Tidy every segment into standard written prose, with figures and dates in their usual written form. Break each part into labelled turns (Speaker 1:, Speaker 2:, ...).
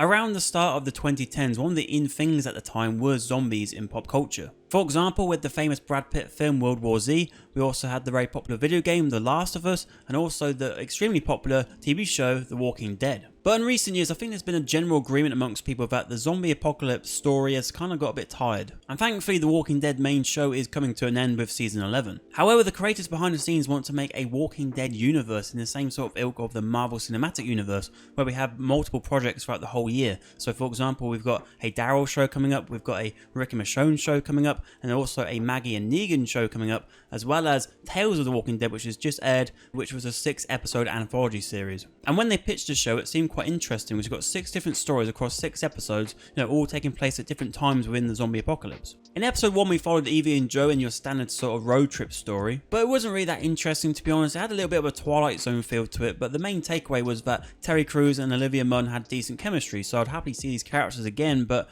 Speaker 1: Around the start of the 2010s, one of the in things at the time was zombies in pop culture. For example, with the famous Brad Pitt film World War Z, we also had the very popular video game The Last of Us, and also the extremely popular TV show The Walking Dead. But in recent years, I think there's been a general agreement amongst people that the zombie apocalypse story has kind of got a bit tired. And thankfully, The Walking Dead main show is coming to an end with season 11. However, the creators behind the scenes want to make a Walking Dead universe in the same sort of ilk of the Marvel Cinematic Universe, where we have multiple projects throughout the whole year. So for example, we've got a Daryl show coming up, we've got a Rick and Michonne show coming up, and also a Maggie and Negan show coming up, as well as Tales of the Walking Dead, which has just aired, which was a 6-episode anthology series. And when they pitched the show, it seemed quite interesting. We've got 6 different stories across 6 episodes, all taking place at different times within the zombie apocalypse. In episode 1, we followed Evie and Joe in your standard sort of road trip story, but it wasn't really that interesting, to be honest. It had a little bit of a Twilight Zone feel to it, but the main takeaway was that Terry Crews and Olivia Munn had decent chemistry, so I'd happily see these characters again, but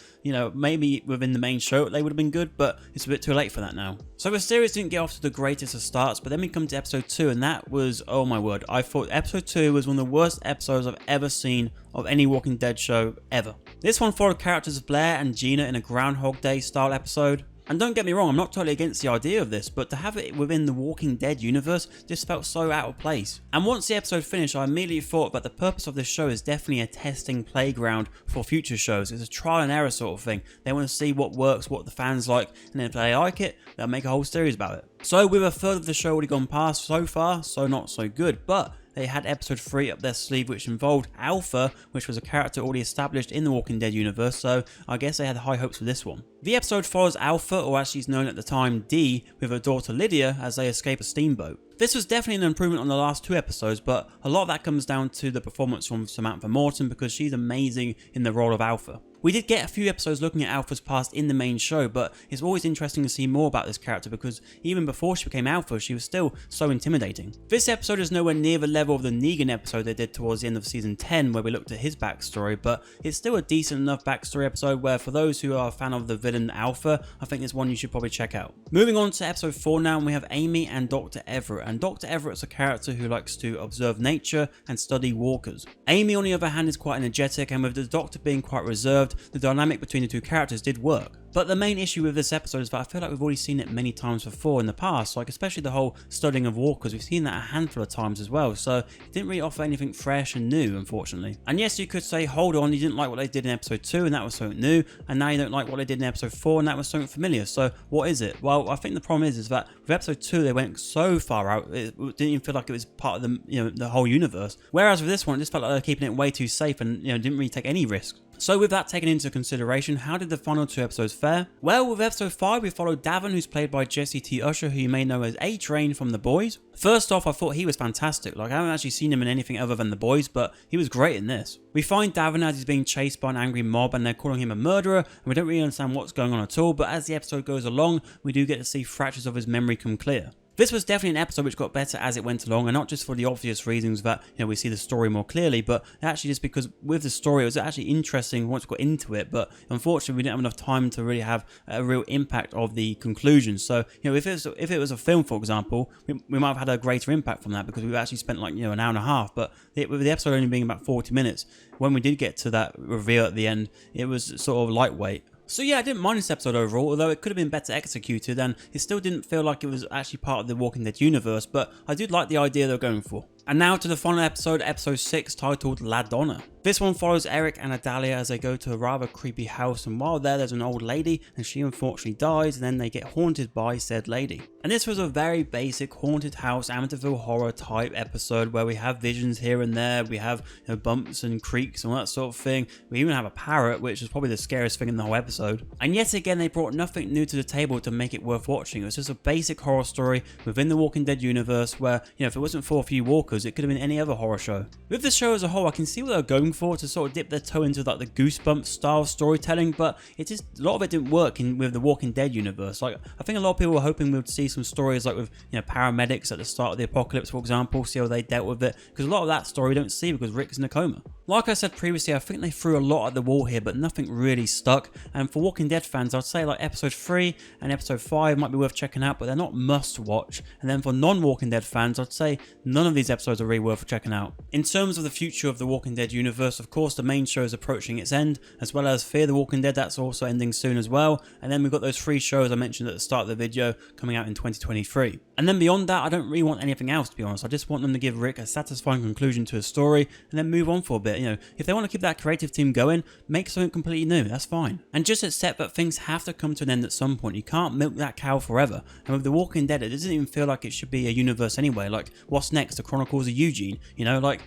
Speaker 1: maybe within the main show they would have been good, but it's a bit too late for that now. So the series didn't get off to the greatest of starts, but then we come to episode 2, and that was, oh my word, I thought episode 2 was one of the worst episodes I've ever seen of any Walking Dead show ever. This one followed characters of Blair and Gina in a Groundhog Day style episode. And don't get me wrong, I'm not totally against the idea of this, but to have it within the Walking Dead universe just felt so out of place. And once the episode finished, I immediately thought that the purpose of this show is definitely a testing playground for future shows. It's a trial and error sort of thing. They want to see what works, what the fans like, and then if they like it, they'll make a whole series about it. So with a third of the show already gone past so far, so not so good, but they had episode 3 up their sleeve, which involved Alpha, which was a character already established in the Walking Dead universe, so I guess they had high hopes for this one. The episode follows Alpha, or as she's known at the time, Dee, with her daughter Lydia as they escape a steamboat. This was definitely an improvement on the last 2 episodes, but a lot of that comes down to the performance from Samantha Morton because she's amazing in the role of Alpha. We did get a few episodes looking at Alpha's past in the main show, but it's always interesting to see more about this character because even before she became Alpha, she was still so intimidating. This episode is nowhere near the level of the Negan episode they did towards the end of season 10 where we looked at his backstory, but it's still a decent enough backstory episode where for those who are a fan of the villain Alpha, I think it's one you should probably check out. Moving on to episode 4 now, and we have Amy and Dr. Everett, and Dr. Everett's a character who likes to observe nature and study walkers. Amy on the other hand is quite energetic, and with the Doctor being quite reserved, the dynamic between the two characters did work. But the main issue with this episode is that I feel like we've already seen it many times before in the past, like especially the whole studying of walkers. We've seen that a handful of times as well, so it didn't really offer anything fresh and new, unfortunately. And yes, you could say, hold on, you didn't like what they did in episode 2 and that was something new, and now you don't like what they did in episode 4 and that was something familiar, so what is it? Well, I think the problem is that with episode 2 they went so far out, it didn't even feel like it was part of the whole universe. Whereas with this one, it just felt like they were keeping it way too safe and didn't really take any risks. So with that taken into consideration, how did the final 2 episodes fare? Well, with episode 5 we followed Davin, who's played by Jesse T. Usher, who you may know as A-Train from The Boys. First off, I thought he was fantastic. Like, I haven't actually seen him in anything other than The Boys, but he was great in this. We find Davin as he's being chased by an angry mob and they're calling him a murderer, and we don't really understand what's going on at all, but as the episode goes along, we do get to see fractures of his memory come clear. This was definitely an episode which got better as it went along, and not just for the obvious reasons that we see the story more clearly, but actually just because with the story it was actually interesting once we got into it, but unfortunately we didn't have enough time to really have a real impact of the conclusion. So if it was a film, for example, we might have had a greater impact from that because we've actually spent like an hour and a half, but with the episode only being about 40 minutes, when we did get to that reveal at the end, it was sort of lightweight. So yeah, I didn't mind this episode overall, although it could have been better executed and it still didn't feel like it was actually part of the Walking Dead universe, but I did like the idea they were going for. And now to the final episode, episode 6, titled La Donna. This one follows Eric and Adalia as they go to a rather creepy house, and while there's an old lady and she unfortunately dies, and then they get haunted by said lady. And this was a very basic haunted house Amityville horror type episode where we have visions here and there, we have bumps and creaks and all that sort of thing. We even have a parrot, which is probably the scariest thing in the whole episode. And yet again, they brought nothing new to the table to make it worth watching. It was just a basic horror story within the Walking Dead universe where, if it wasn't for a few walkers, it could have been any other horror show. With the show as a whole, I can see what they're going for, to sort of dip their toe into like the Goosebumps style storytelling, but it just, a lot of it didn't work with the Walking Dead universe. Like, I think a lot of people were hoping we'd see some stories like with paramedics at the start of the apocalypse, for example, see how they dealt with it, because a lot of that story we don't see because Rick's in a coma. Like I said previously, I think they threw a lot at the wall here, but nothing really stuck. And for Walking Dead fans, I'd say like episode 3 and episode 5 might be worth checking out, but they're not must watch. And then for non-Walking Dead fans, I'd say none of these episodes are really worth checking out. In terms of the future of the Walking Dead universe, of course, the main show is approaching its end, as well as Fear the Walking Dead, that's also ending soon as well. And then we've got those 3 shows I mentioned at the start of the video coming out in 2023. And then beyond that, I don't really want anything else, to be honest. I just want them to give Rick a satisfying conclusion to his story and then move on for a bit. You know, if they want to keep that creative team going, make something completely new, that's fine. And just accept that things have to come to an end at some point. You can't milk that cow forever. And with The Walking Dead, it doesn't even feel like it should be a universe anyway. Like, what's next? The Chronicles of Eugene? You know, like,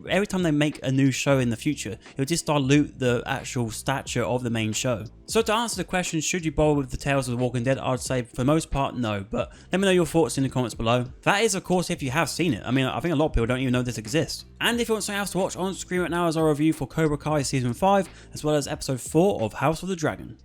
Speaker 1: every time they make a new show in the future, it'll just dilute the actual stature of the main show. So to answer the question, should you bother with the Tales of The Walking Dead, I'd say for the most part, no. But let me know your thoughts in the comments below. That is, of course, if you have seen it. I mean, I think a lot of people don't even know this exists. And if you want something else to watch on screen right now, is our review for Cobra Kai Season 5, as well as Episode 4 of House of the Dragon.